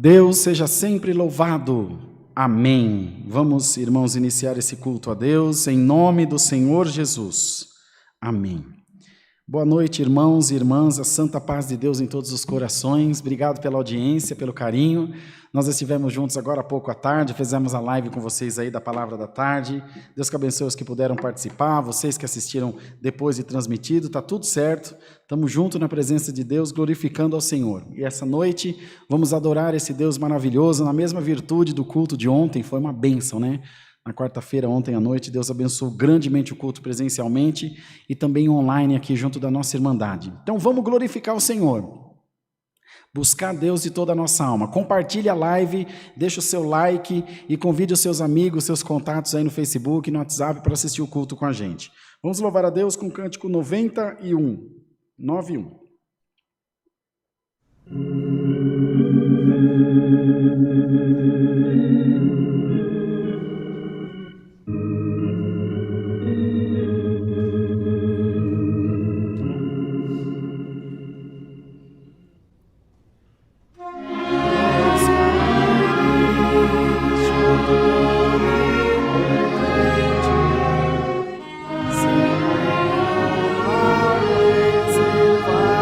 Deus seja sempre louvado. Amém. Vamos, irmãos, iniciar esse culto a Deus em nome do Senhor Jesus. Amém. Boa noite, irmãos e irmãs, a santa paz de Deus em todos os corações. Obrigado pela audiência, pelo carinho. Nós estivemos juntos agora há pouco à tarde, fizemos a live com vocês aí da Palavra da Tarde. Deus que abençoe os que puderam participar, vocês que assistiram depois de transmitido, está tudo certo. Estamos juntos na presença de Deus, glorificando ao Senhor. E essa noite vamos adorar esse Deus maravilhoso, na mesma virtude do culto de ontem, foi uma bênção, né? Na quarta-feira, ontem à noite, Deus abençoou grandemente o culto presencialmente e também online aqui junto da nossa Irmandade. Então vamos glorificar o Senhor. Buscar Deus de toda a nossa alma. Compartilhe a live, deixa o seu like e convide os seus amigos, seus contatos aí no Facebook, no WhatsApp para assistir o culto com a gente. Vamos louvar a Deus com o cântico 91. 91. Vai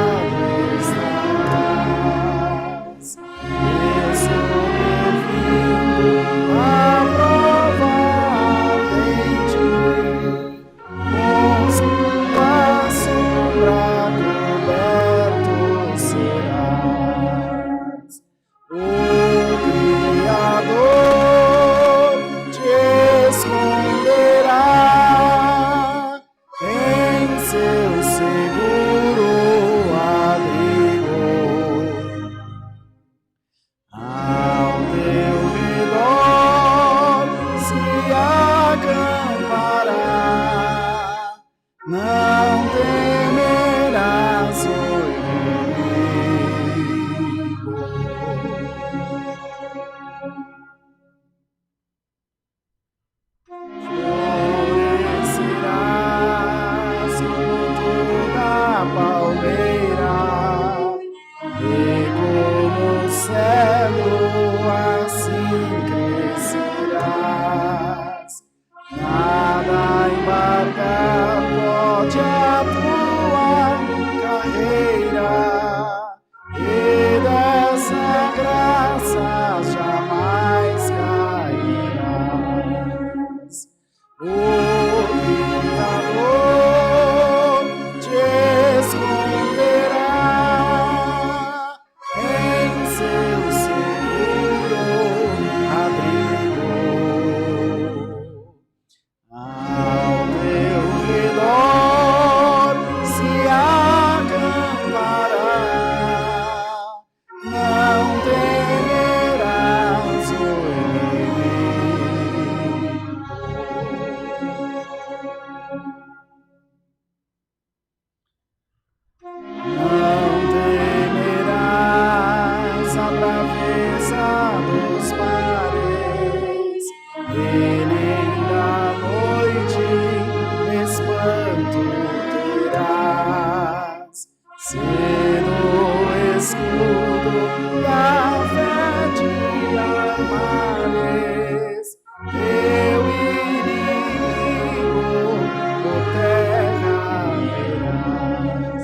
O Criador te esconderá em seu seguro abrigo. Ao teu redor se acampará, não temerás o inimigo. Florescerás como toda palmeira, e como o cedro assim crescerás. Nada embargar pode a tua carreira, e dessa graça jamais cairás. O Criador te esconderá em seu seguro abrigo. Ao teu redor se acampará, não temerás o inimigo. Não temerás a braveza dos mares, e nem da noite espanto terás. Sendo o escudo da fé te armares, teu inimigo por terra verás.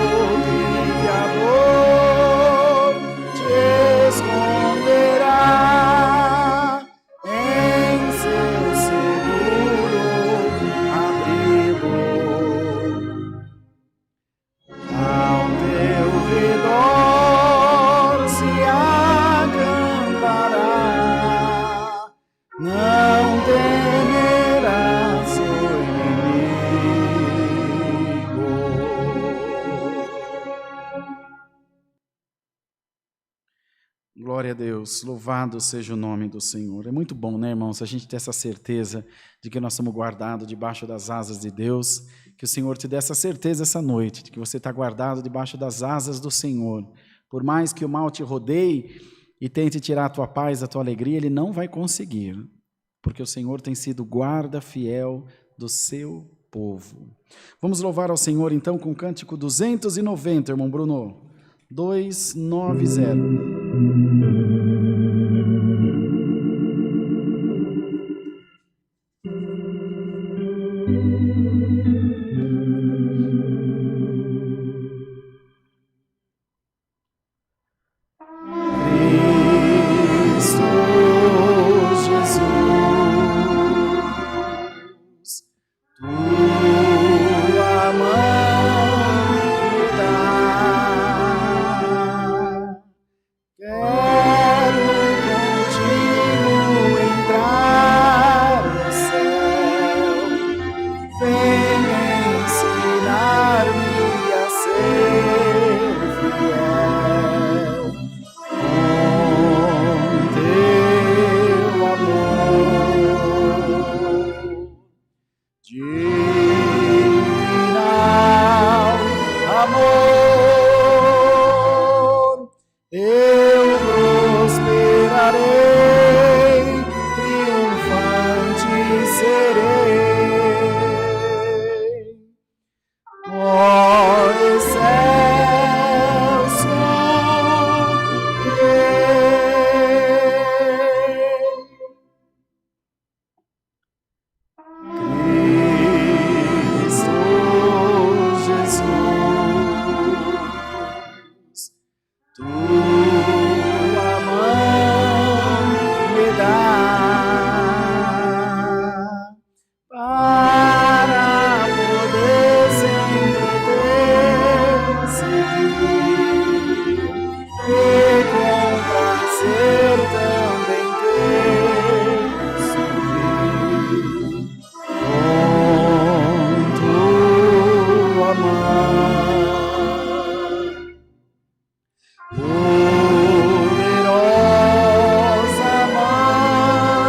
O Criador te esconderá em seu seguro abrigo. Ao teu redor se acampará, não temerás o inimigo. Glória a Deus, louvado seja o nome do Senhor. É muito bom, né, irmãos, a gente ter essa certeza de que nós somos guardados debaixo das asas de Deus, que o Senhor te dê essa certeza essa noite, de que você está guardado debaixo das asas do Senhor. Por mais que o mal te rodeie e tente tirar a tua paz, a tua alegria, ele não vai conseguir, porque o Senhor tem sido guarda fiel do seu povo. Vamos louvar ao Senhor então com o cântico 290, irmão Bruno. 290. poderosa mão,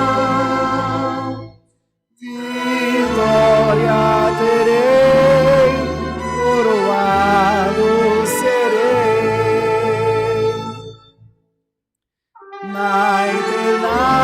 vitória terei, coroado serei, na eterna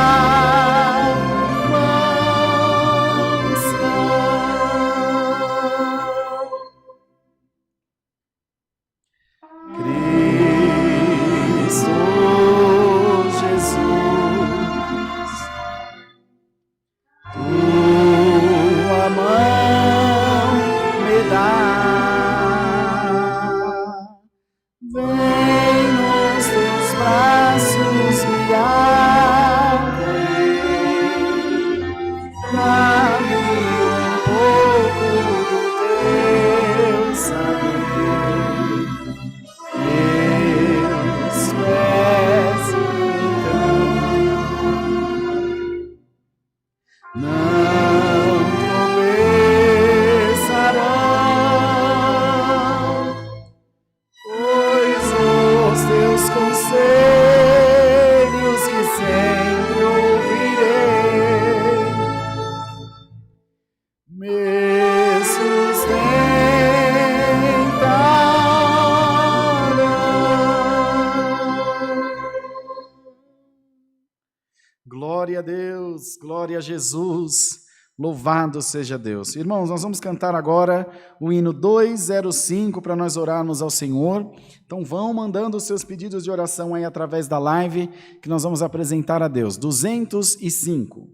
Glória a Deus, glória a Jesus, louvado seja Deus. Irmãos, nós vamos cantar agora o hino 205 para nós orarmos ao Senhor. Então vão mandando os seus pedidos de oração aí através da live que nós vamos apresentar a Deus. 205.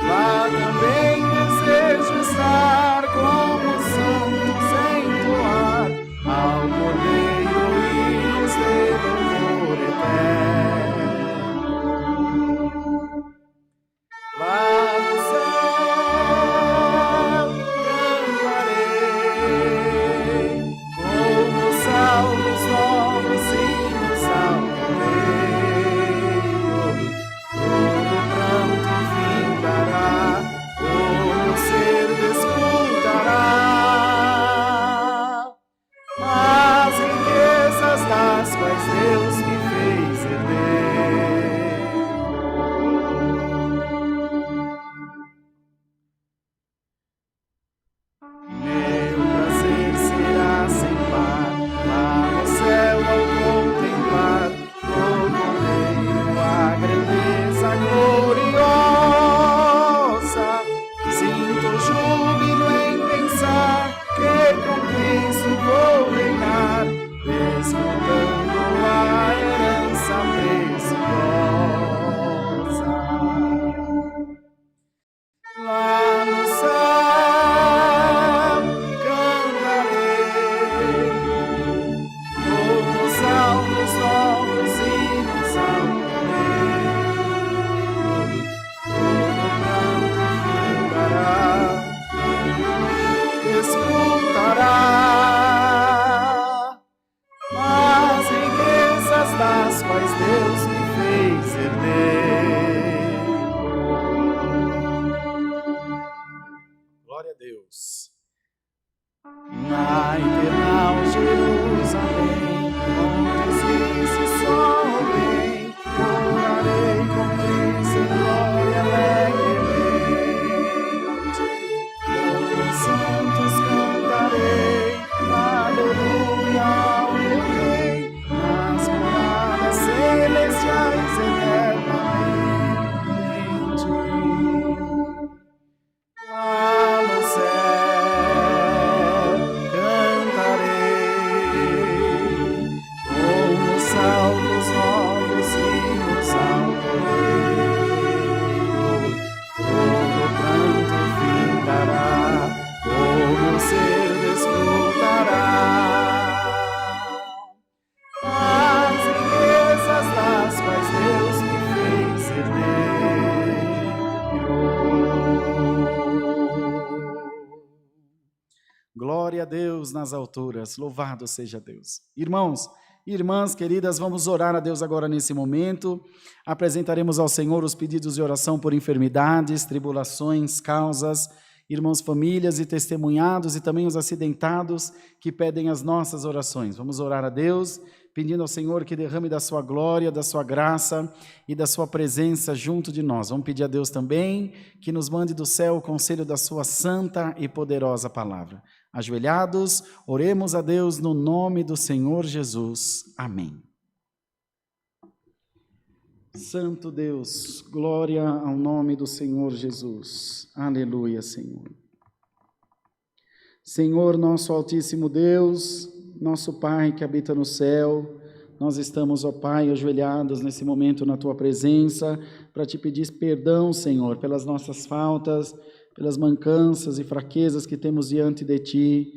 Lá também desejo estar. a Deus nas alturas, louvado seja Deus. Irmãos, irmãs queridas, vamos orar a Deus agora nesse momento. Apresentaremos ao Senhor os pedidos de oração por enfermidades, tribulações, causas, irmãos, famílias e testemunhados e também os acidentados que pedem as nossas orações. Vamos orar a Deus, pedindo ao Senhor que derrame da sua glória, da sua graça e da sua presença junto de nós. Vamos pedir a Deus também que nos mande do céu o conselho da sua santa e poderosa palavra. Ajoelhados, oremos a Deus no nome do Senhor Jesus. Amém. Santo Deus, glória ao nome do Senhor Jesus. Aleluia, Senhor. Senhor, nosso altíssimo Deus, nosso Pai que habita no céu, nós estamos, ó Pai, ajoelhados nesse momento na Tua presença, para Te pedir perdão, Senhor, pelas nossas faltas, pelas mancanças e fraquezas que temos diante de Ti.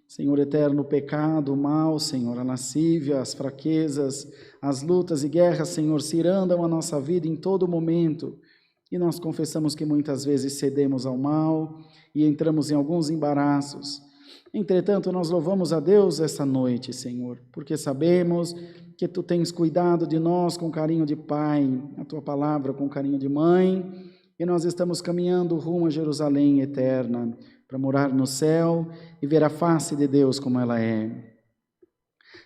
Senhor eterno, o pecado, o mal, Senhor, a lascívia, as fraquezas, as lutas e guerras, Senhor, cirandam a nossa vida em todo momento. E nós confessamos que muitas vezes cedemos ao mal e entramos em alguns embaraços. Entretanto, nós louvamos a Deus essa noite, Senhor, porque sabemos que Tu tens cuidado de nós com carinho de pai, a Tua palavra com carinho de mãe, e nós estamos caminhando rumo a Jerusalém eterna, para morar no céu e ver a face de Deus como ela é.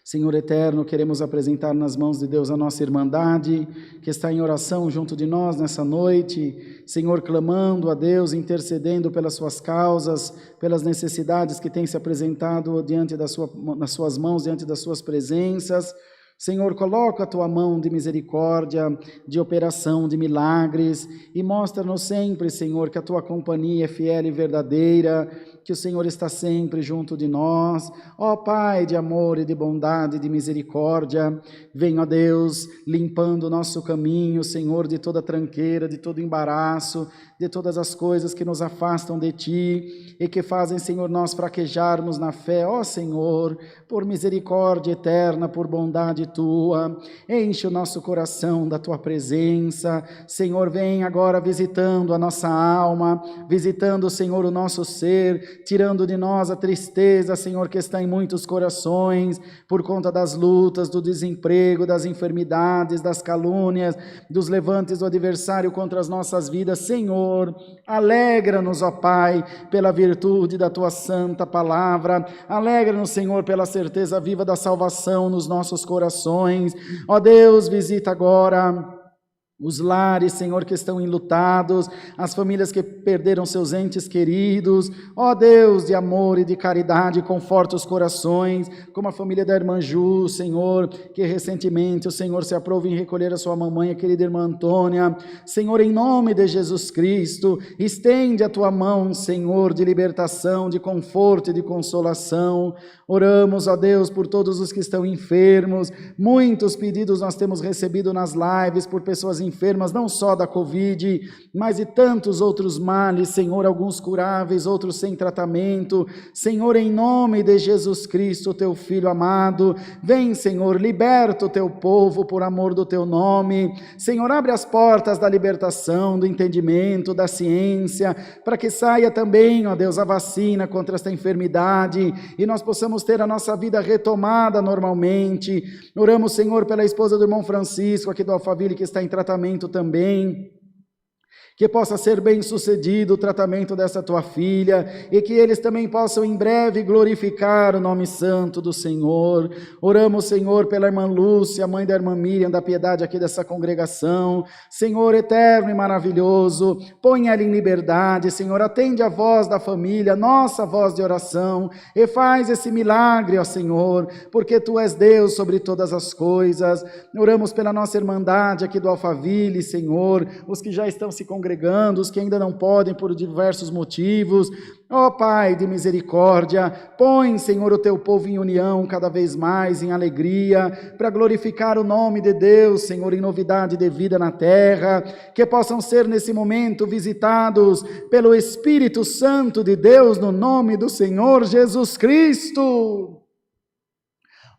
Senhor eterno, queremos apresentar nas mãos de Deus a nossa irmandade, que está em oração junto de nós nessa noite, Senhor, clamando a Deus, intercedendo pelas suas causas, pelas necessidades que têm se apresentado nas suas mãos, diante das suas presenças. Senhor, coloca a Tua mão de misericórdia, de operação, de milagres, e mostra-nos sempre, Senhor, que a Tua companhia é fiel e verdadeira, que o Senhor está sempre junto de nós. Ó Pai de amor e de bondade e de misericórdia, venha, ó Deus, limpando o nosso caminho, Senhor, de toda tranqueira, de todo embaraço, de todas as coisas que nos afastam de Ti e que fazem, Senhor, nós fraquejarmos na fé. Ó Senhor, por misericórdia eterna, por bondade Tua, enche o nosso coração da Tua presença. Senhor, vem agora visitando a nossa alma, visitando, Senhor, o nosso ser, tirando de nós a tristeza, Senhor, que está em muitos corações, por conta das lutas, do desemprego, das enfermidades, das calúnias, dos levantes do adversário contra as nossas vidas. Senhor, alegra-nos, ó Pai, pela virtude da Tua santa palavra, alegra-nos, Senhor, pela certeza viva da salvação nos nossos corações. Ó Deus, visita agora os lares, Senhor, que estão enlutados, as famílias que perderam seus entes queridos. Ó Deus de amor e de caridade, conforta os corações, como a família da irmã Ju, Senhor, que recentemente o Senhor se aprove em recolher a sua mamãe, a querida irmã Antônia. Senhor, em nome de Jesus Cristo, estende a Tua mão, Senhor, de libertação, de conforto e de consolação. Oramos, ó Deus, por todos os que estão enfermos. Muitos pedidos nós temos recebido nas lives por pessoas enfermas, não só da Covid, mas de tantos outros males, Senhor, alguns curáveis, outros sem tratamento. Senhor, em nome de Jesus Cristo, Teu Filho amado, vem, Senhor, liberta o Teu povo por amor do Teu nome. Senhor, abre as portas da libertação, do entendimento, da ciência, para que saia também, ó Deus, a vacina contra esta enfermidade e nós possamos ter a nossa vida retomada normalmente. Oramos, Senhor, pela esposa do irmão Francisco, aqui do Alphaville, que está em tratamento também, que possa ser bem sucedido o tratamento dessa Tua filha, e que eles também possam em breve glorificar o nome santo do Senhor. Oramos, Senhor, pela irmã Lúcia, mãe da irmã Miriam, da piedade aqui dessa congregação. Senhor eterno e maravilhoso, põe ela em liberdade, Senhor, atende a voz da família, nossa voz de oração, e faz esse milagre, ó Senhor, porque Tu és Deus sobre todas as coisas. Oramos pela nossa irmandade aqui do Alphaville, Senhor, os que já estão se congregando, os que ainda não podem por diversos motivos. Ó Pai de misericórdia, põe, Senhor, o Teu povo em união cada vez mais, em alegria, para glorificar o nome de Deus, Senhor, em novidade de vida na terra, que possam ser nesse momento visitados pelo Espírito Santo de Deus, no nome do Senhor Jesus Cristo.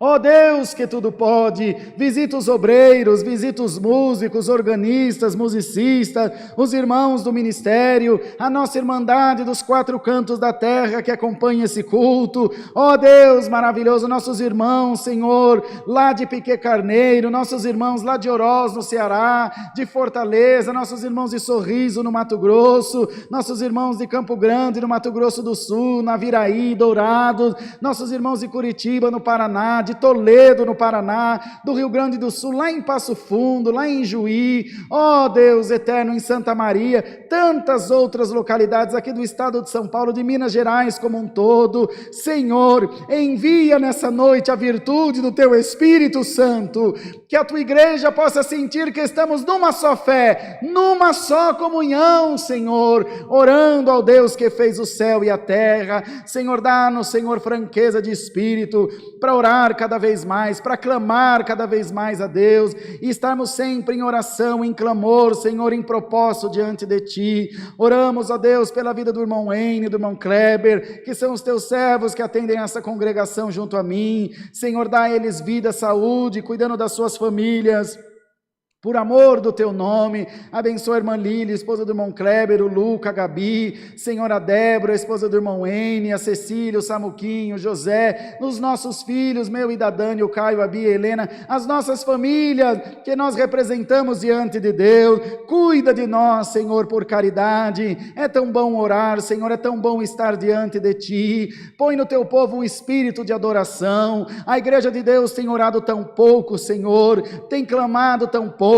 Ó Deus que tudo pode, visita os obreiros, visita os músicos, organistas, musicistas, os irmãos do ministério, a nossa irmandade dos 4 cantos da terra que acompanha esse culto. Ó Deus maravilhoso, nossos irmãos, Senhor, lá de Piquet Carneiro, nossos irmãos lá de Oroz, no Ceará, de Fortaleza, nossos irmãos de Sorriso, no Mato Grosso, nossos irmãos de Campo Grande, no Mato Grosso do Sul, Naviraí, Dourados, nossos irmãos de Curitiba, no Paraná, de Toledo, no Paraná, do Rio Grande do Sul, lá em Passo Fundo, lá em Juí, ó Deus eterno, em Santa Maria, tantas outras localidades aqui do estado de São Paulo, de Minas Gerais como um todo. Senhor, envia nessa noite a virtude do Teu Espírito Santo, que a Tua igreja possa sentir que estamos numa só fé, numa só comunhão, Senhor, orando ao Deus que fez o céu e a terra. Senhor, dá-nos, Senhor, franqueza de espírito, para orar cada vez mais, para clamar cada vez mais a Deus, e estarmos sempre em oração, em clamor, Senhor, em propósito diante de Ti. Oramos, ó Deus, pela vida do irmão Wayne, do irmão Kleber, que são os Teus servos que atendem essa congregação junto a mim. Senhor, dá a eles vida, saúde, cuidando das suas famílias. Por amor do Teu nome, abençoa a irmã Lília, esposa do irmão Kleber, o Luca, a Gabi, Senhora Débora, esposa do irmão Ene, a Cecília, o Samuquinho, o José, nos nossos filhos, meu e da Dani, o Caio, a Bia, a Helena, as nossas famílias que nós representamos diante de Deus. Cuida de nós, Senhor, por caridade. É tão bom orar, Senhor, é tão bom estar diante de Ti. Põe no Teu povo um espírito de adoração. A igreja de Deus tem orado tão pouco, Senhor, tem clamado tão pouco,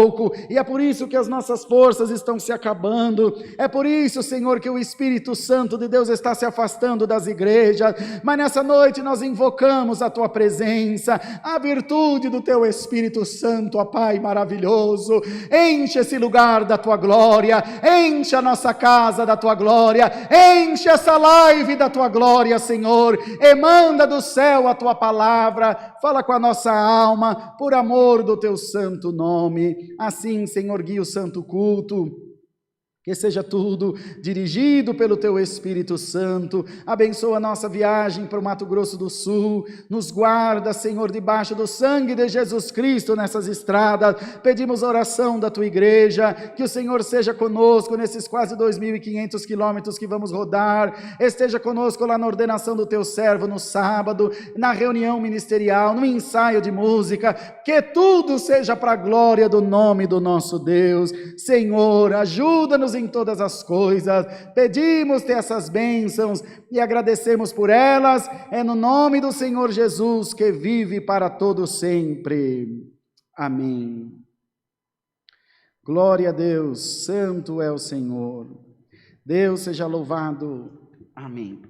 e é por isso que as nossas forças estão se acabando. É por isso, Senhor, que o Espírito Santo de Deus está se afastando das igrejas. Mas nessa noite nós invocamos a Tua presença, a virtude do Teu Espírito Santo, ó Pai maravilhoso. Enche esse lugar da Tua glória, enche a nossa casa da Tua glória, enche essa live da Tua glória, Senhor. Emanda do céu a Tua palavra, fala com a nossa alma, por amor do Teu santo nome. Assim, Senhor, guia o santo culto, que seja tudo dirigido pelo Teu Espírito Santo. Abençoa a nossa viagem para o Mato Grosso do Sul, nos guarda, Senhor, debaixo do sangue de Jesus Cristo nessas estradas. Pedimos oração da Tua igreja, que o Senhor seja conosco nesses quase 2.500 quilômetros que vamos rodar, esteja conosco lá na ordenação do Teu servo no sábado, na reunião ministerial, no ensaio de música, que tudo seja para a glória do nome do nosso Deus. Senhor, ajuda-nos em todas as coisas. Pedimos-te essas bênçãos e agradecemos por elas. É no nome do Senhor Jesus, que vive para todo sempre. Amém. Glória a Deus, santo é o Senhor. Deus seja louvado. Amém.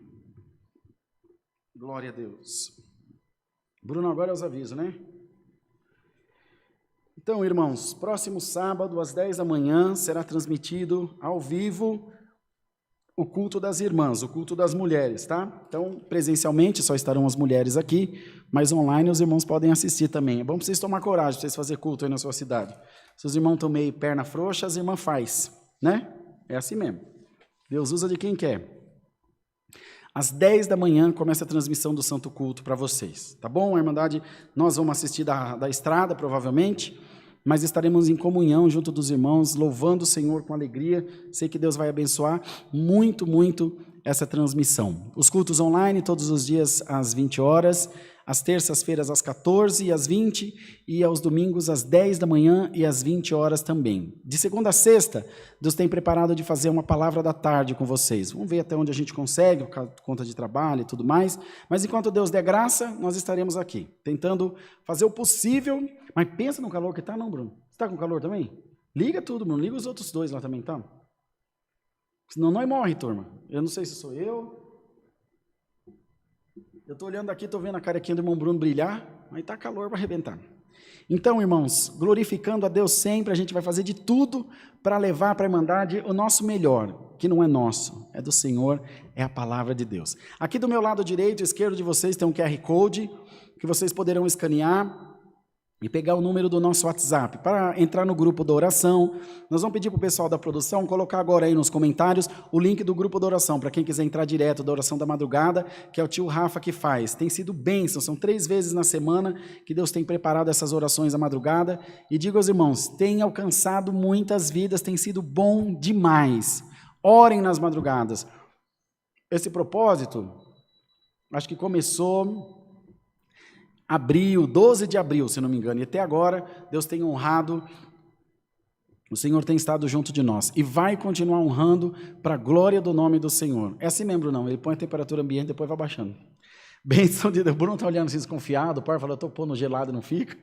Glória a Deus. Bruno, agora é os avisos, né? Então, irmãos, próximo sábado, às 10 da manhã, será transmitido ao vivo o culto das irmãs, o culto das mulheres, tá? Então, presencialmente só estarão as mulheres aqui, mas online os irmãos podem assistir também. É bom para vocês tomar coragem, para vocês fazerem culto aí na sua cidade. Se os irmãos estão meio perna frouxa, as irmãs faz, né? É assim mesmo. Deus usa de quem quer. Às 10 da manhã começa a transmissão do Santo Culto para vocês, tá bom, Irmandade? Nós vamos assistir da estrada, provavelmente, mas estaremos em comunhão junto dos irmãos, louvando o Senhor com alegria. Sei que Deus vai abençoar muito, muito essa transmissão. Os cultos online, todos os dias às 20 horas, às terças-feiras às 14 e às 20, e aos domingos às 10 da manhã e às 20 horas também. De segunda a sexta, Deus tem preparado de fazer uma palavra da tarde com vocês. Vamos ver até onde a gente consegue, por conta de trabalho e tudo mais, mas enquanto Deus der graça, nós estaremos aqui, tentando fazer o possível. Mas pensa no calor que está, não, Bruno? Você está com calor também? Liga tudo, Bruno, liga os outros dois lá também, tá? Senão nós morre, turma. Eu não sei se sou eu. Eu estou olhando aqui, estou vendo a carequinha do irmão Bruno brilhar, mas está calor para arrebentar. Então, irmãos, glorificando a Deus sempre, a gente vai fazer de tudo para levar para a Irmandade o nosso melhor, que não é nosso, é do Senhor, é a palavra de Deus. Aqui do meu lado direito e esquerdo de vocês tem um QR Code, que vocês poderão escanear e pegar o número do nosso WhatsApp para entrar no grupo da oração. Nós vamos pedir para o pessoal da produção colocar agora aí nos comentários o link do grupo da oração, para quem quiser entrar direto da oração da madrugada, que é o tio Rafa que faz. Tem sido bênção, são 3 vezes na semana que Deus tem preparado essas orações da madrugada. E digo aos irmãos, tem alcançado muitas vidas, tem sido bom demais. Orem nas madrugadas. Esse propósito, acho que começou abril, 12 de abril, se não me engano, e até agora Deus tem honrado, o Senhor tem estado junto de nós, e vai continuar honrando para a glória do nome do Senhor. É assim mesmo, não, ele põe a temperatura ambiente, depois vai baixando. Bênção de Deus. Bruno está olhando assim desconfiado, o pai falou, eu estou pondo gelado e não fica.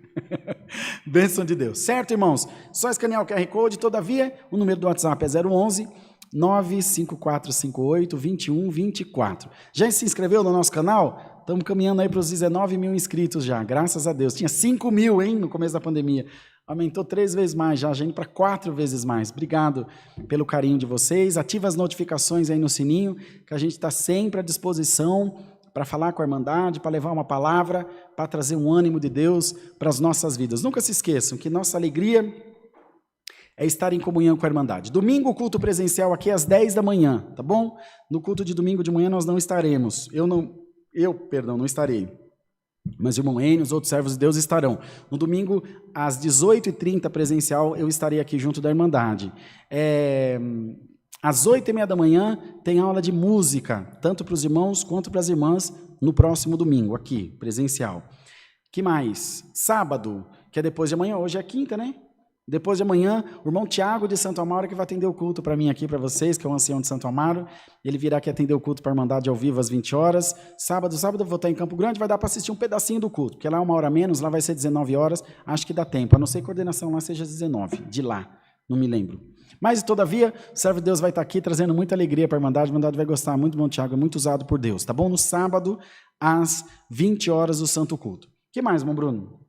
Bênção de Deus. Certo, irmãos? Só escanear o QR Code, todavia, o número do WhatsApp é 011 95458-2124. Já se inscreveu no nosso canal? Estamos caminhando aí para os 19 mil inscritos já, graças a Deus. Tinha 5 mil, hein, no começo da pandemia. Aumentou 3 vezes mais, já indo para 4 vezes mais. Obrigado pelo carinho de vocês. Ativa as notificações aí no sininho, que a gente está sempre à disposição para falar com a Irmandade, para levar uma palavra, para trazer um ânimo de Deus para as nossas vidas. Nunca se esqueçam que nossa alegria é estar em comunhão com a Irmandade. Domingo, o culto presencial aqui às 10 da manhã, tá bom? No culto de domingo de manhã nós não estaremos. Eu não estarei. Mas o irmão Enio, os outros servos de Deus estarão. No domingo, às 18h30 presencial, eu estarei aqui junto da Irmandade. Às 8h30 da manhã tem aula de música, tanto para os irmãos quanto para as irmãs, no próximo domingo, aqui, presencial. Que mais? Sábado, que é depois de amanhã, hoje é quinta, né? Depois de amanhã, o irmão Tiago de Santo Amaro, que vai atender o culto para mim aqui, para vocês, que é o ancião de Santo Amaro. Ele virá aqui atender o culto para a Irmandade ao vivo às 20 horas. Sábado eu vou estar em Campo Grande, vai dar para assistir um pedacinho do culto, porque lá é 1 hora menos, lá vai ser 19 horas, acho que dá tempo, a não ser que a coordenação lá seja 19, de lá, não me lembro. Mas, todavia, o servo de Deus vai estar aqui trazendo muita alegria para a Irmandade vai gostar muito, irmão Tiago, é muito usado por Deus, tá bom? No sábado, às 20 horas, o Santo Culto. O que mais, irmão Bruno?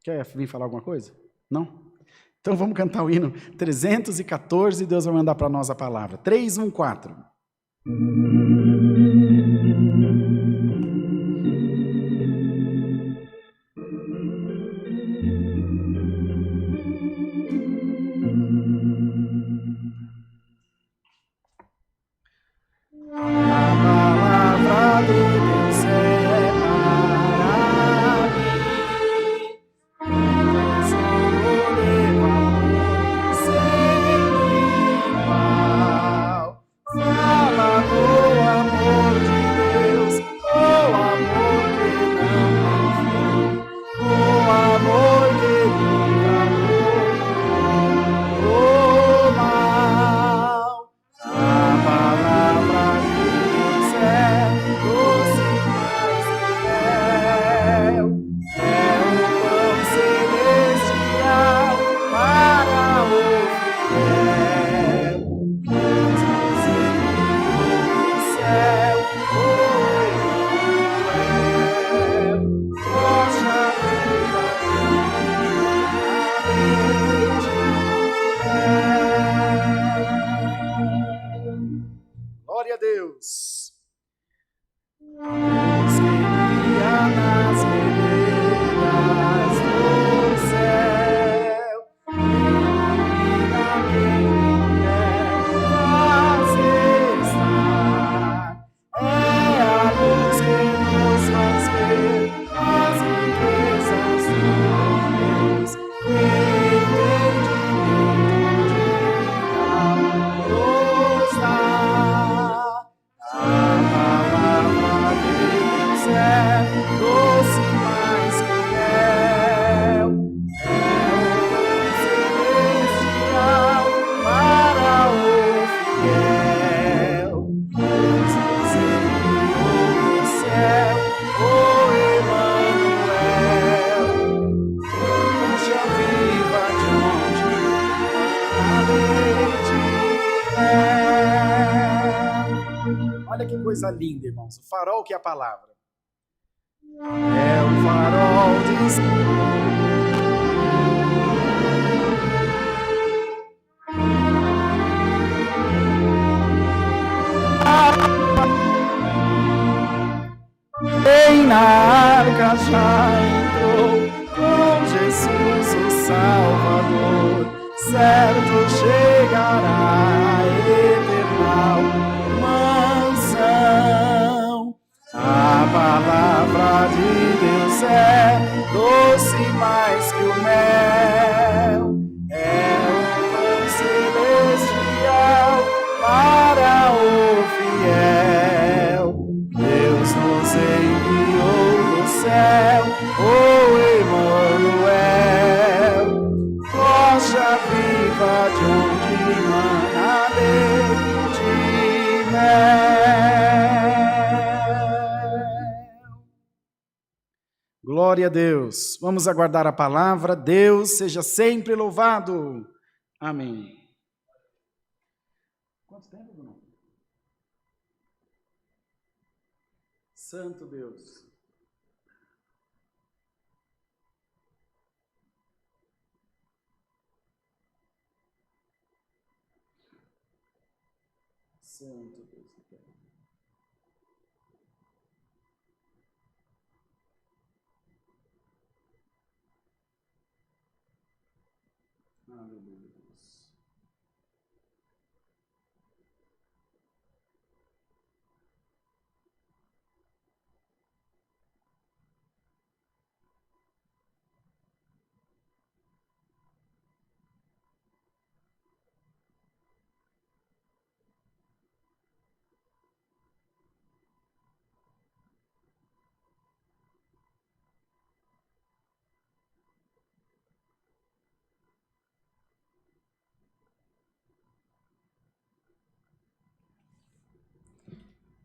Quer vir falar alguma coisa? Não? Então vamos cantar o hino 314 e Deus vai mandar para nós a palavra. 314. Coisa linda, irmãos. O farol que é a palavra. É o farol de... Quem na arca já entrou com Jesus. certo chegará a eternal mansão. A palavra de Deus é doce mais que o mel, é um pão celestial para o fiel. Deus nos enviou do céu, o Emanuel, rocha viva de onde mana leite e mel. Glória a Deus. Vamos aguardar a palavra. Deus seja sempre louvado. Amém. Quanto tempo, Bruno? Santo Deus. Santo Deus. Aleluia.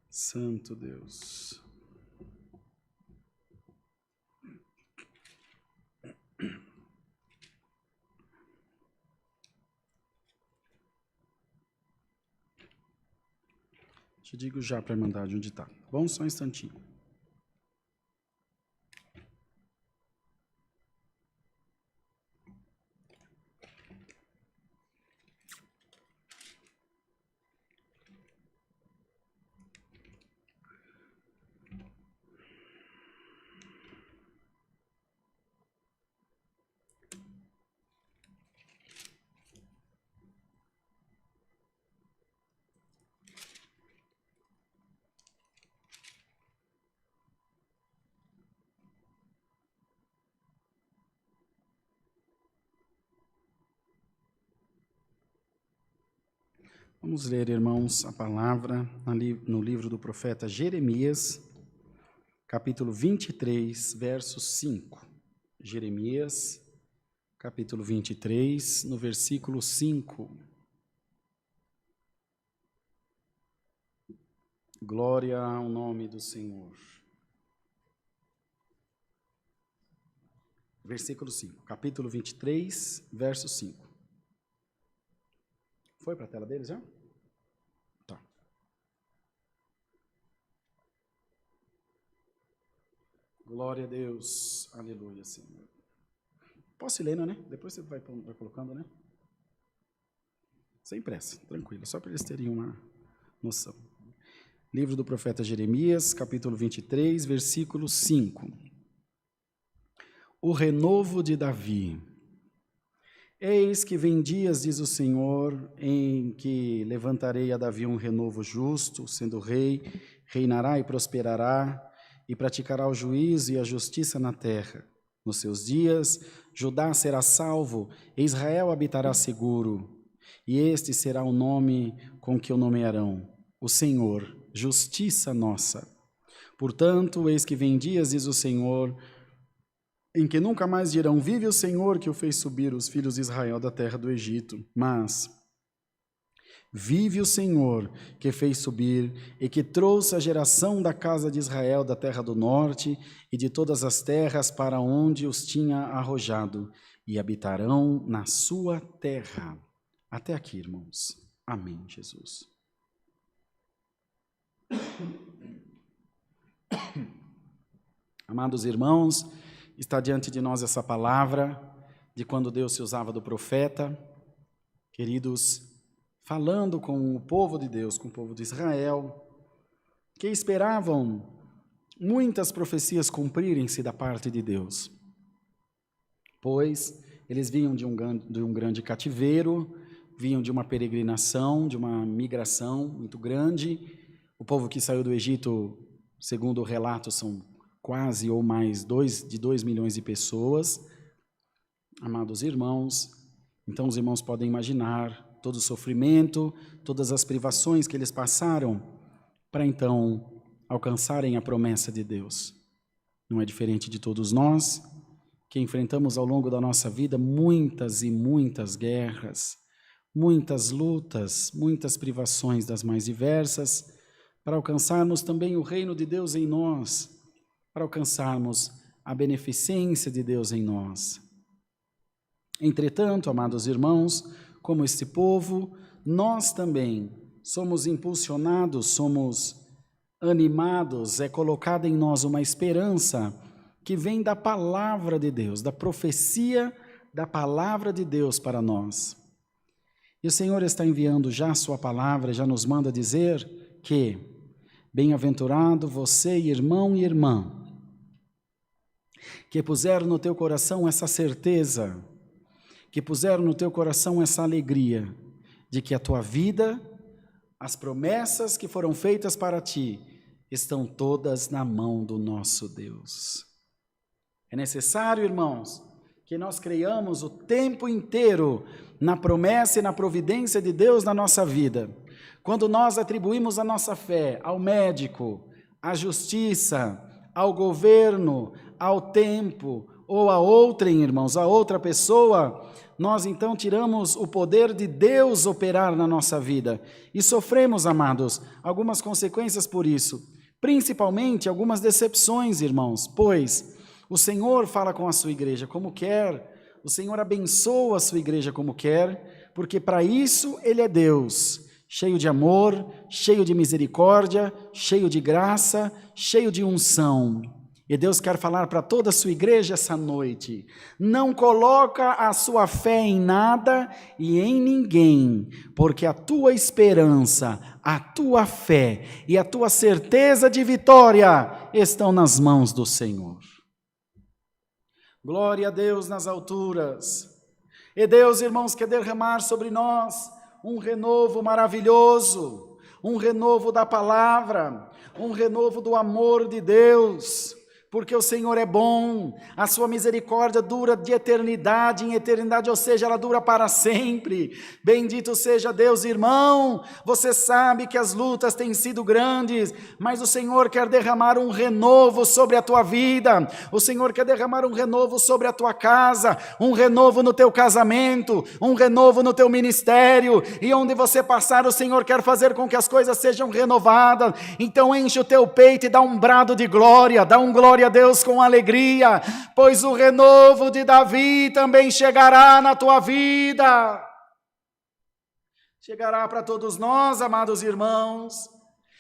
Santo Deus. Te digo já para mandar de onde está. Vamos só um instantinho. Vamos ler, irmãos, a palavra no livro do profeta Jeremias, capítulo 23, verso 5. Jeremias, capítulo 23, no versículo 5. Glória ao nome do Senhor. Versículo 5, capítulo 23, verso 5. Foi para a tela deles já? Tá. Glória a Deus. Aleluia, Senhor. Posso ir lendo, né? Depois você vai colocando, né? Sem pressa, tranquilo, só para eles terem uma noção. Livro do profeta Jeremias, capítulo 23, versículo 5. O renovo de Davi. Eis que vem dias, diz o Senhor, em que levantarei a Davi um renovo justo, sendo rei, reinará e prosperará, e praticará o juízo e a justiça na terra. Nos seus dias, Judá será salvo, e Israel habitará seguro, e este será o nome com que o nomearão, o Senhor, justiça nossa. Portanto, eis que vem dias, diz o Senhor, em que nunca mais dirão, vive o Senhor que o fez subir os filhos de Israel da terra do Egito, mas vive o Senhor que fez subir e que trouxe a geração da casa de Israel da terra do norte e de todas as terras para onde os tinha arrojado, e habitarão na sua terra. Até aqui, irmãos. Amém, Jesus. Amados irmãos, está diante de nós essa palavra de quando Deus se usava do profeta, queridos, falando com o povo de Deus, com o povo de Israel, que esperavam muitas profecias cumprirem-se da parte de Deus, pois eles vinham de um grande cativeiro, vinham de uma peregrinação, de uma migração muito grande. O povo que saiu do Egito, segundo o relato, são quase ou mais de 2 milhões de pessoas. Amados irmãos, então os irmãos podem imaginar todo o sofrimento, todas as privações que eles passaram para então alcançarem a promessa de Deus. Não é diferente de todos nós, que enfrentamos ao longo da nossa vida muitas e muitas guerras, muitas lutas, muitas privações das mais diversas, para alcançarmos também o reino de Deus em nós, para alcançarmos a beneficência de Deus em nós. Entretanto, amados irmãos, como este povo, nós também somos impulsionados, somos animados, é colocada em nós uma esperança que vem da palavra de Deus, da profecia da palavra de Deus para nós. E o Senhor está enviando já a sua palavra, já nos manda dizer que bem-aventurado você, irmão e irmã, que puseram no teu coração essa certeza, que puseram no teu coração essa alegria de que a tua vida, as promessas que foram feitas para ti, estão todas na mão do nosso Deus. É necessário, irmãos, que nós creiamos o tempo inteiro na promessa e na providência de Deus na nossa vida. Quando nós atribuímos a nossa fé ao médico, à justiça, ao governo, ao tempo, ou a outrem, irmãos, a outra pessoa, nós então tiramos o poder de Deus operar na nossa vida e sofremos, amados, algumas consequências por isso, principalmente algumas decepções, irmãos, pois o Senhor fala com a sua igreja como quer, o Senhor abençoa a sua igreja como quer, porque para isso Ele é Deus, cheio de amor, cheio de misericórdia, cheio de graça, cheio de unção. E Deus quer falar para toda a sua igreja essa noite, não coloca a sua fé em nada e em ninguém, porque a tua esperança, a tua fé e a tua certeza de vitória estão nas mãos do Senhor. Glória a Deus nas alturas. E Deus, irmãos, quer derramar sobre nós um renovo maravilhoso, um renovo da palavra, um renovo do amor de Deus, porque o Senhor é bom, a sua misericórdia dura de eternidade em eternidade, ou seja, ela dura para sempre. Bendito seja Deus, irmão, você sabe que as lutas têm sido grandes, mas o Senhor quer derramar um renovo sobre a tua vida, o Senhor quer derramar um renovo sobre a tua casa, um renovo no teu casamento, um renovo no teu ministério, e onde você passar, o Senhor quer fazer com que as coisas sejam renovadas. Então enche o teu peito e dá um brado de glória, dá um glória a Deus com alegria, pois o renovo de Davi também chegará na tua vida, chegará para todos nós, amados irmãos.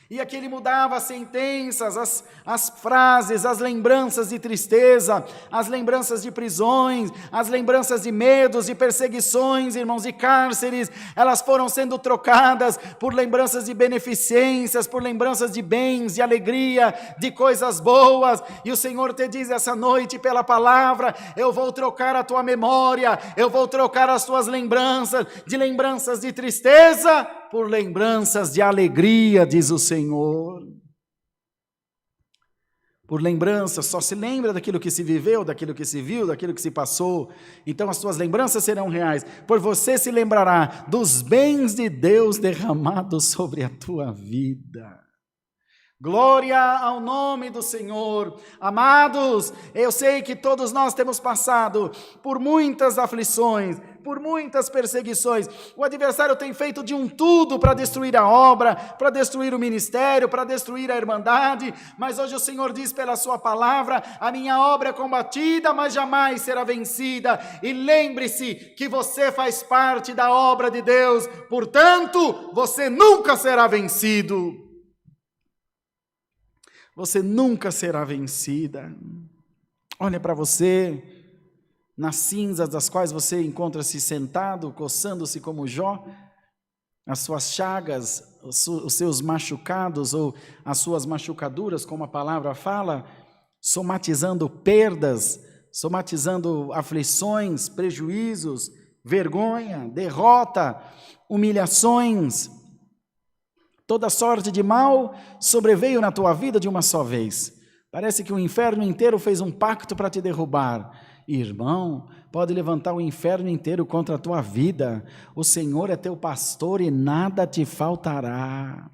E aqui ele mudava as sentenças, as frases, as lembranças de tristeza, as lembranças de prisões, as lembranças de medos, de perseguições, irmãos, de cárceres, elas foram sendo trocadas por lembranças de beneficências, por lembranças de bens, de alegria, de coisas boas. E o Senhor te diz essa noite pela palavra: eu vou trocar a tua memória, eu vou trocar as tuas lembranças de tristeza por lembranças de alegria, diz o Senhor. Por lembranças, só se lembra daquilo que se viveu, daquilo que se viu, daquilo que se passou. Então as tuas lembranças serão reais, por você se lembrará dos bens de Deus derramados sobre a tua vida. Glória ao nome do Senhor. Amados, eu sei que todos nós temos passado por muitas aflições, por muitas perseguições. O adversário tem feito de um tudo para destruir a obra, para destruir o ministério, para destruir a irmandade, mas hoje o Senhor diz pela sua palavra: a minha obra é combatida, mas jamais será vencida. E lembre-se que você faz parte da obra de Deus, portanto, você nunca será vencido. Você nunca será vencida. Olha para você, nas cinzas das quais você encontra-se sentado, coçando-se como Jó, as suas chagas, os seus machucados ou as suas machucaduras, como a palavra fala, somatizando perdas, somatizando aflições, prejuízos, vergonha, derrota, humilhações. Toda sorte de mal sobreveio na tua vida de uma só vez. Parece que o inferno inteiro fez um pacto para te derrubar. Irmão, pode levantar o inferno inteiro contra a tua vida. O Senhor é teu pastor e nada te faltará.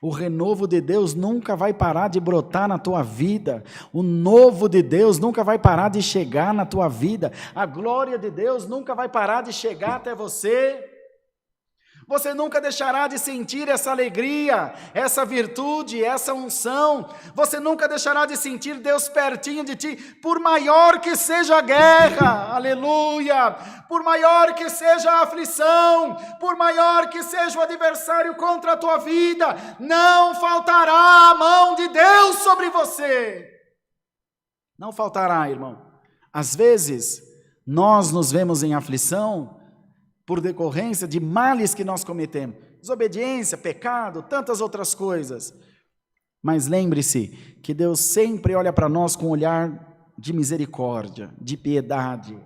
O renovo de Deus nunca vai parar de brotar na tua vida. O novo de Deus nunca vai parar de chegar na tua vida. A glória de Deus nunca vai parar de chegar até você. Você nunca deixará de sentir essa alegria, essa virtude, essa unção. Você nunca deixará de sentir Deus pertinho de ti, por maior que seja a guerra, aleluia, por maior que seja a aflição, por maior que seja o adversário contra a tua vida, não faltará a mão de Deus sobre você. Não faltará, irmão. Às vezes, nós nos vemos em aflição por decorrência de males que nós cometemos, desobediência, pecado, tantas outras coisas. Mas lembre-se que Deus sempre olha para nós com um olhar de misericórdia, de piedade,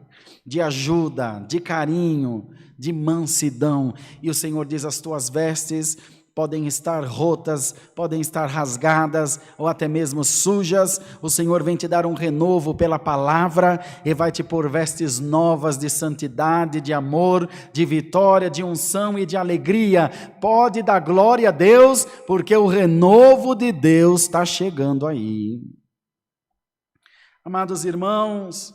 de ajuda, de carinho, de mansidão. E o Senhor diz: as tuas vestes podem estar rotas, podem estar rasgadas ou até mesmo sujas. O Senhor vem te dar um renovo pela palavra e vai te pôr vestes novas de santidade, de amor, de vitória, de unção e de alegria. Pode dar glória a Deus, porque o renovo de Deus está chegando aí. Amados irmãos,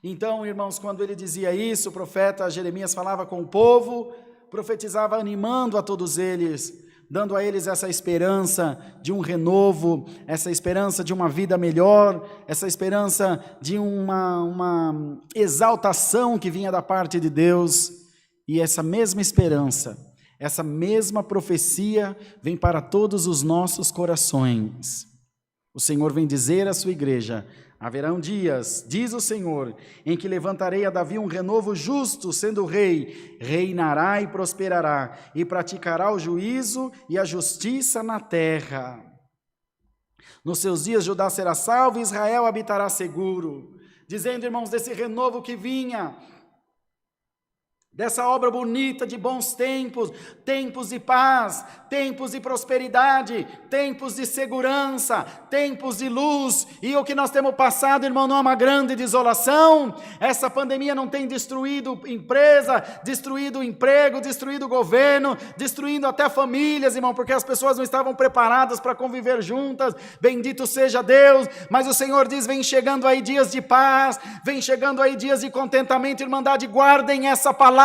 então, irmãos, quando ele dizia isso, o profeta Jeremias falava com o povo, profetizava animando a todos eles, dando a eles essa esperança de um renovo, essa esperança de uma vida melhor, essa esperança de uma exaltação que vinha da parte de Deus. E essa mesma esperança, essa mesma profecia vem para todos os nossos corações. O Senhor vem dizer à sua igreja: haverão dias, diz o Senhor, em que levantarei a Davi um renovo justo, sendo rei, reinará e prosperará, e praticará o juízo e a justiça na terra. Nos seus dias Judá será salvo e Israel habitará seguro. Dizendo, irmãos, desse renovo que vinha, dessa obra bonita de bons tempos, tempos de paz, tempos de prosperidade, tempos de segurança, tempos de luz. E o que nós temos passado, irmão, não é uma grande desolação. Essa pandemia não tem destruído empresa, destruído emprego, destruído governo, destruindo até famílias, irmão, porque as pessoas não estavam preparadas para conviver juntas. Bendito seja Deus. Mas o Senhor diz: vem chegando aí dias de paz, vem chegando aí dias de contentamento. Irmandade, guardem essa palavra.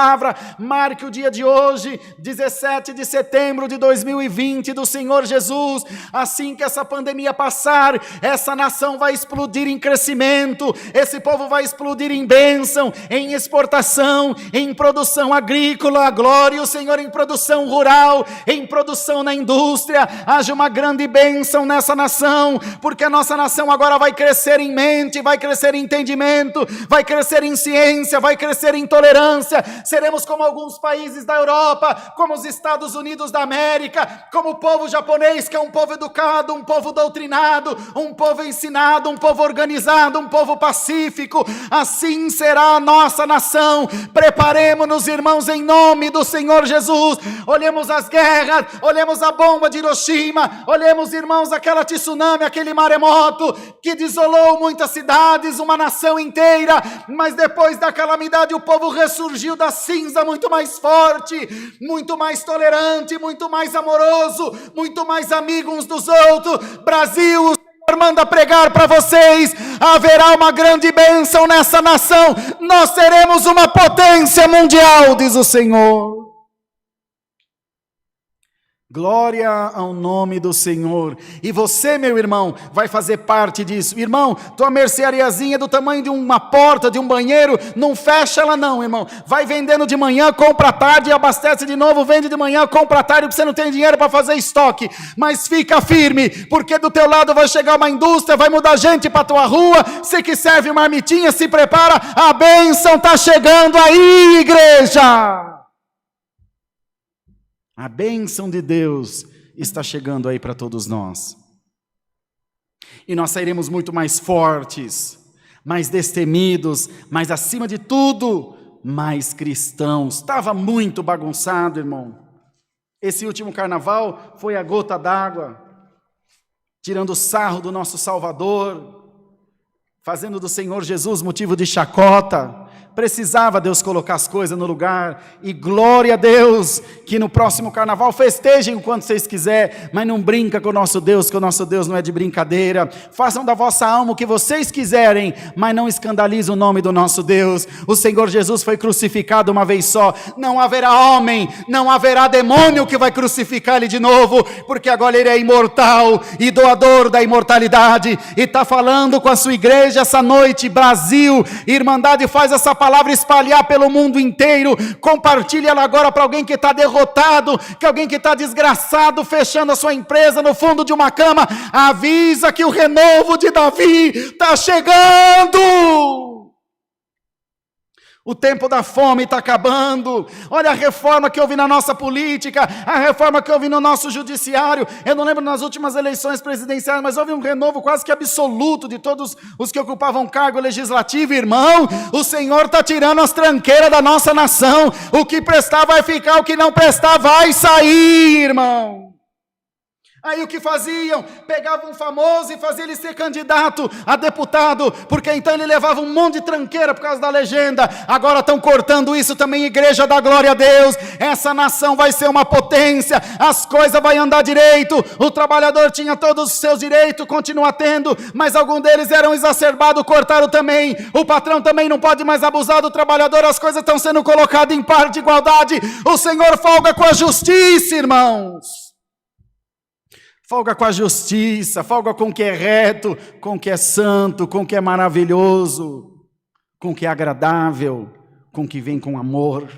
Marque o dia de hoje, 17 de setembro de 2020, do Senhor Jesus. Assim que essa pandemia passar, essa nação vai explodir em crescimento, esse povo vai explodir em bênção, em exportação, em produção agrícola, a glória, o Senhor, em produção rural, em produção na indústria. Haja uma grande bênção nessa nação, porque a nossa nação agora vai crescer em mente, vai crescer em entendimento, vai crescer em ciência, vai crescer em tolerância. Seremos como alguns países da Europa, como os Estados Unidos da América, como o povo japonês, que é um povo educado, um povo doutrinado, um povo ensinado, um povo organizado, um povo pacífico. Assim será a nossa nação. Preparemos-nos, irmãos, em nome do Senhor Jesus. Olhemos as guerras, olhemos a bomba de Hiroshima, olhemos, irmãos, aquela tsunami, aquele maremoto que desolou muitas cidades, uma nação inteira, mas depois da calamidade o povo ressurgiu da cinza muito mais forte, muito mais tolerante, muito mais amoroso, muito mais amigo uns dos outros. Brasil, o Senhor manda pregar para vocês: haverá uma grande bênção nessa nação, nós seremos uma potência mundial, diz o Senhor. Glória ao nome do Senhor. E você, meu irmão, vai fazer parte disso. Irmão, tua merceariazinha do tamanho de uma porta, de um banheiro, não fecha ela não, irmão. Vai vendendo de manhã, compra à tarde, abastece de novo, vende de manhã, compra à tarde, porque você não tem dinheiro para fazer estoque. Mas fica firme, porque do teu lado vai chegar uma indústria, vai mudar gente para tua rua. Você que serve marmitinha, se prepara, a bênção está chegando aí, igreja. A bênção de Deus está chegando aí para todos nós. E nós sairemos muito mais fortes. mais destemidos, mas acima de tudo, mais cristãos. Estava muito bagunçado, irmão. Esse último carnaval foi a gota d'água, tirando sarro do nosso Salvador, fazendo do Senhor Jesus motivo de chacota. Precisava Deus colocar as coisas no lugar, e glória a Deus, que no próximo carnaval festejem o quanto vocês quiserem, mas não brinca com o nosso Deus, que o nosso Deus não é de brincadeira. Façam da vossa alma o que vocês quiserem, mas não escandalizem o nome do nosso Deus. O Senhor Jesus foi crucificado uma vez só, não haverá homem, não haverá demônio que vai crucificar ele de novo, porque agora ele é imortal e doador da imortalidade, e está falando com a sua igreja essa noite. Brasil, Irmandade, faz essa palavra espalhar pelo mundo inteiro. Compartilhe ela agora para alguém que está derrotado, que alguém que está desgraçado, fechando a sua empresa no fundo de uma cama. Avisa que o renovo de Davi está chegando. O tempo da fome está acabando. Olha a reforma que houve na nossa política, a reforma que houve no nosso judiciário. Eu não lembro nas últimas eleições presidenciais, mas houve um renovo quase que absoluto de todos os que ocupavam cargo legislativo. Irmão, o Senhor está tirando as tranqueiras da nossa nação. O que prestar vai ficar, o que não prestar vai sair, irmão. Aí o que faziam? Pegavam um famoso e faziam ele ser candidato a deputado, porque então ele levava um monte de tranqueira por causa da legenda. Agora estão cortando isso também, igreja da glória a Deus. Essa nação vai ser uma potência, as coisas vão andar direito. O trabalhador tinha todos os seus direitos, continua tendo, mas alguns deles eram exacerbados, cortaram também. O patrão também não pode mais abusar do trabalhador, as coisas estão sendo colocadas em par de igualdade. O Senhor folga com a justiça, irmãos. Folga com a justiça, folga com o que é reto, com o que é santo, com o que é maravilhoso, com o que é agradável, com o que vem com amor.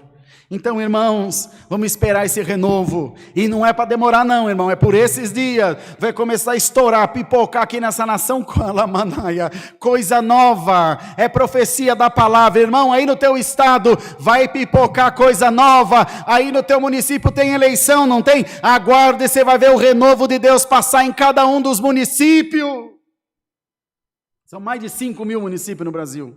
Então, irmãos, vamos esperar esse renovo. E não é para demorar não, irmão, é por esses dias. Vai começar a estourar, pipocar aqui nessa nação, coisa nova. É profecia da palavra, irmão. Aí no teu estado vai pipocar coisa nova. Aí no teu município tem eleição, não tem? Aguarde, você vai ver o renovo de Deus passar em cada um dos municípios. São mais de 5.000 municípios no Brasil.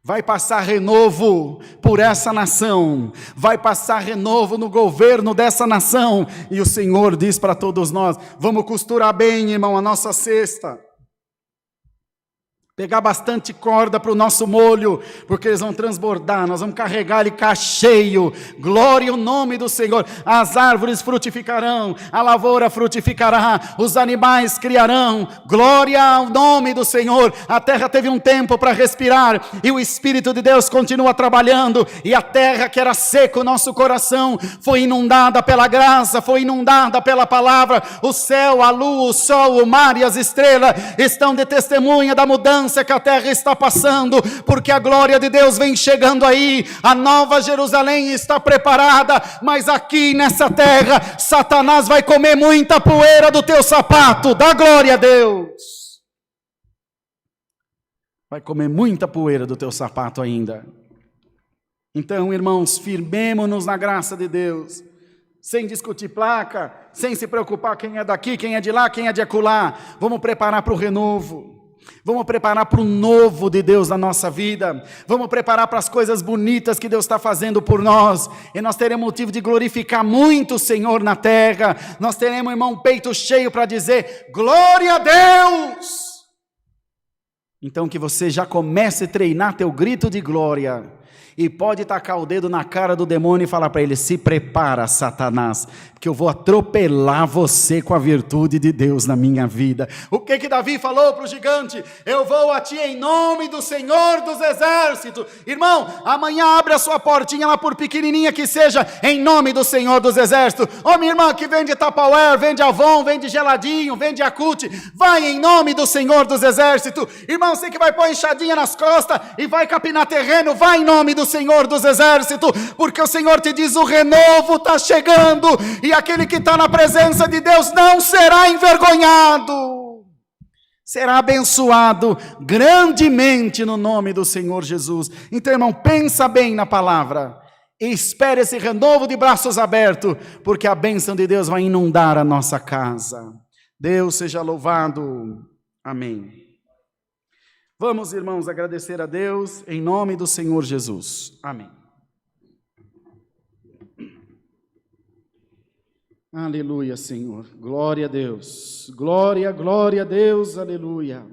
Vai passar renovo por essa nação, vai passar renovo no governo dessa nação, e o Senhor diz para todos nós, vamos costurar bem, irmão, a nossa cesta, pegar bastante corda para o nosso molho, porque eles vão transbordar, nós vamos carregar ele cá cheio. Glória ao nome do Senhor. As árvores frutificarão, a lavoura frutificará, os animais criarão. Glória ao nome do Senhor. A terra teve um tempo para respirar, e o Espírito de Deus continua trabalhando, e a terra que era seca, o nosso coração, foi inundada pela graça, foi inundada pela palavra. O céu, a lua, o sol, o mar e as estrelas estão de testemunha da mudança que a terra está passando, porque a glória de Deus vem chegando aí. A nova Jerusalém está preparada, mas aqui nessa terra Satanás vai comer muita poeira do teu sapato. Dá glória a Deus. Vai comer muita poeira do teu sapato ainda. Então, irmãos, firmemo-nos na graça de Deus, sem discutir placa, sem se preocupar quem é daqui, quem é de lá, quem é de acolá. Vamos preparar para o renovo. Vamos preparar para o novo de Deus na nossa vida. Vamos preparar para as coisas bonitas que Deus está fazendo por nós. E nós teremos motivo de glorificar muito o Senhor na terra. Nós teremos, irmão, um peito cheio para dizer, glória a Deus! Então que você já comece a treinar teu grito de glória. E pode tacar o dedo na cara do demônio e falar para ele, se prepara, Satanás, que eu vou atropelar você com a virtude de Deus na minha vida. O que Davi falou para o gigante? Eu vou a ti em nome do Senhor dos Exércitos. Irmão, amanhã abre a sua portinha lá, por pequenininha que seja, em nome do Senhor dos Exércitos. Ô minha irmã que vende Tupperware, vende Avon, vende geladinho, vende Yakult, vai em nome do Senhor dos Exércitos. Irmão, você que vai pôr enxadinha nas costas e vai capinar terreno, vai em nome do Senhor dos Exércitos, porque o Senhor te diz, o renovo está chegando, e aquele que está na presença de Deus não será envergonhado, será abençoado grandemente no nome do Senhor Jesus. Então, irmão, pensa bem na palavra, e espere esse renovo de braços abertos, porque a bênção de Deus vai inundar a nossa casa. Deus seja louvado. Amém. Vamos, irmãos, agradecer a Deus em nome do Senhor Jesus. Amém. Aleluia, Senhor. Glória a Deus. Glória, glória a Deus. Aleluia.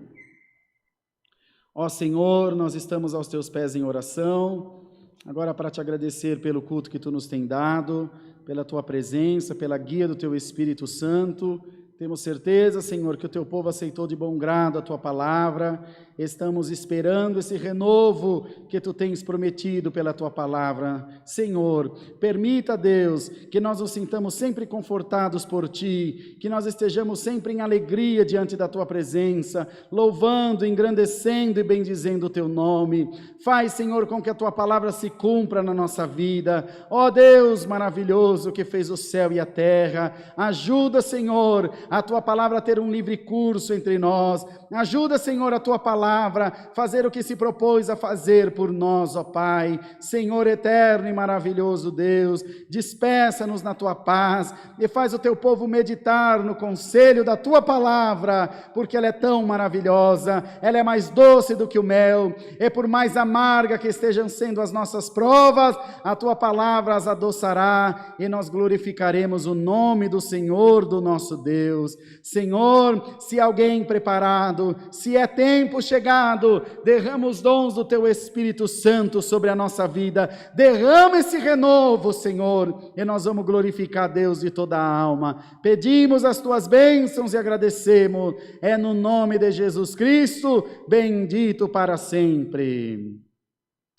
Ó Senhor, nós estamos aos teus pés em oração, agora para te agradecer pelo culto que tu nos tem dado, pela tua presença, pela guia do teu Espírito Santo. Temos certeza, Senhor, que o teu povo aceitou de bom grado a tua palavra. Estamos esperando esse renovo que tu tens prometido pela tua palavra. Senhor, permita, Deus, que nós nos sintamos sempre confortados por ti, que nós estejamos sempre em alegria diante da tua presença, louvando, engrandecendo e bendizendo o teu nome. Faz, Senhor, com que a tua palavra se cumpra na nossa vida. Ó Deus maravilhoso que fez o céu e a terra, ajuda, Senhor, a tua palavra a ter um livre curso entre nós. Ajuda, Senhor, a tua palavra a fazer o que se propôs a fazer por nós, ó Pai. Senhor eterno e maravilhoso Deus, despeça-nos na tua paz e faz o teu povo meditar no conselho da tua palavra, porque ela é tão maravilhosa, ela é mais doce do que o mel, e por mais amarga que estejam sendo as nossas provas, a tua palavra as adoçará e nós glorificaremos o nome do Senhor, do nosso Deus. Senhor, se alguém preparado, se é tempo chegado, derrama os dons do teu Espírito Santo sobre a nossa vida, derrama esse renovo, Senhor, e nós vamos glorificar Deus de toda a alma. Pedimos as tuas bênçãos e agradecemos, é no nome de Jesus Cristo, bendito para sempre.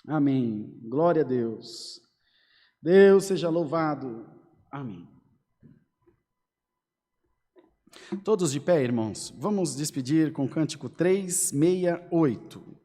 Amém. Glória a Deus. Deus seja louvado. Amém. Todos de pé, irmãos. Vamos despedir com o cântico 368.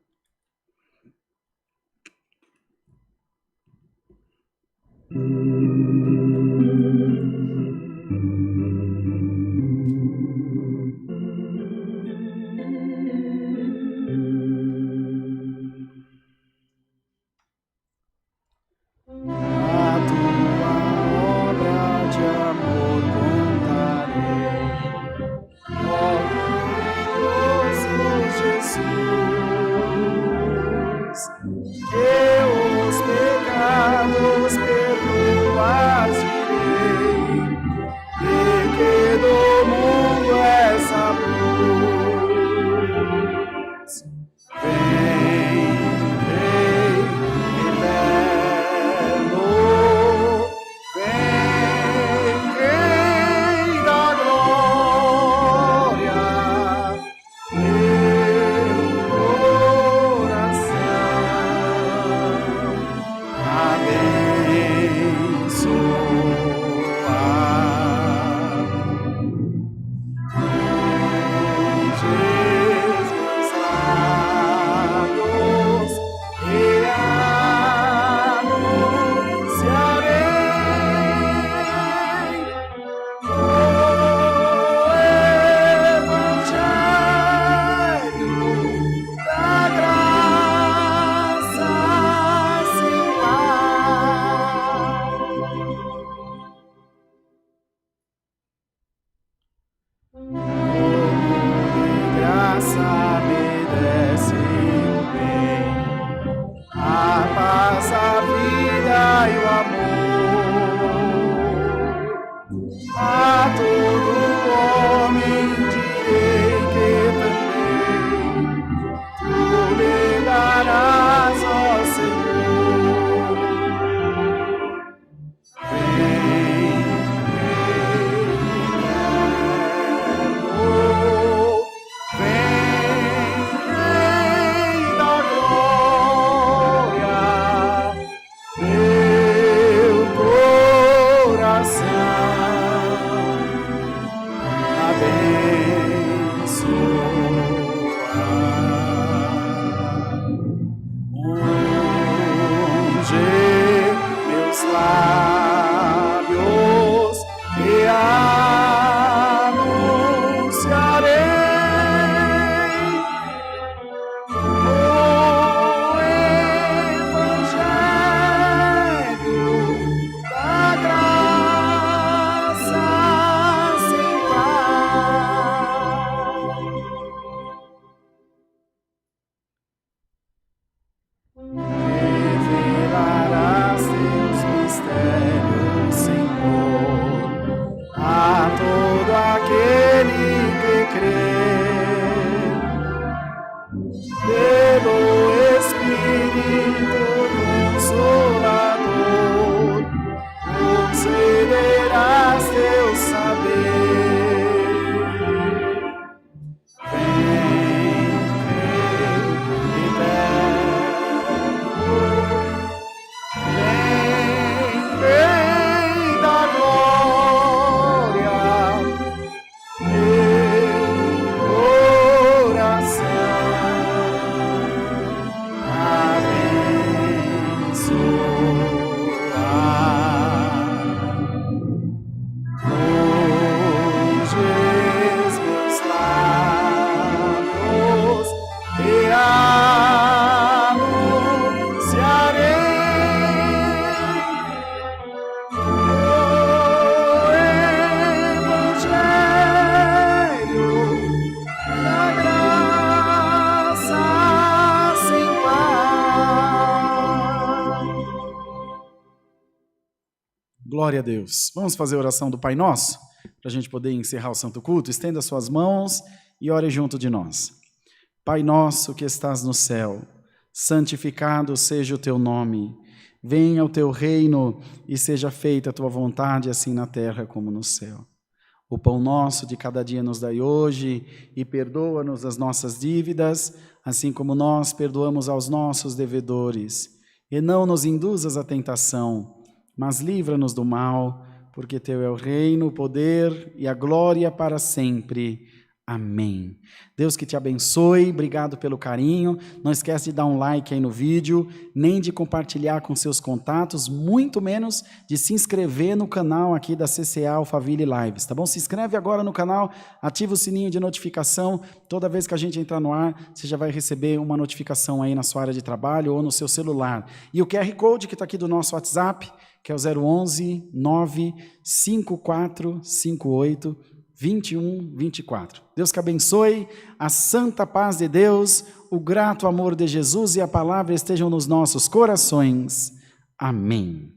verás teu saber. Glória a Deus. Vamos fazer a oração do Pai Nosso, para a gente poder encerrar o Santo Culto. Estenda suas mãos e ore junto de nós. Pai nosso que estás no céu, santificado seja o teu nome. Venha o teu reino e seja feita a tua vontade, assim na terra como no céu. O pão nosso de cada dia nos dai hoje e perdoa-nos as nossas dívidas, assim como nós perdoamos aos nossos devedores. E não nos induzas à tentação, mas livra-nos do mal, porque teu é o reino, o poder e a glória para sempre. Amém. Deus que te abençoe, obrigado pelo carinho. Não esquece de dar um like aí no vídeo, nem de compartilhar com seus contatos, muito menos de se inscrever no canal aqui da CCA Alphaville Lives, tá bom? Se inscreve agora no canal, ativa o sininho de notificação, toda vez que a gente entrar no ar, você já vai receber uma notificação aí na sua área de trabalho ou no seu celular. E o QR Code que está aqui do nosso WhatsApp, que é o 011 95458 2124. Deus que abençoe, a santa paz de Deus, o grato amor de Jesus e a palavra estejam nos nossos corações. Amém.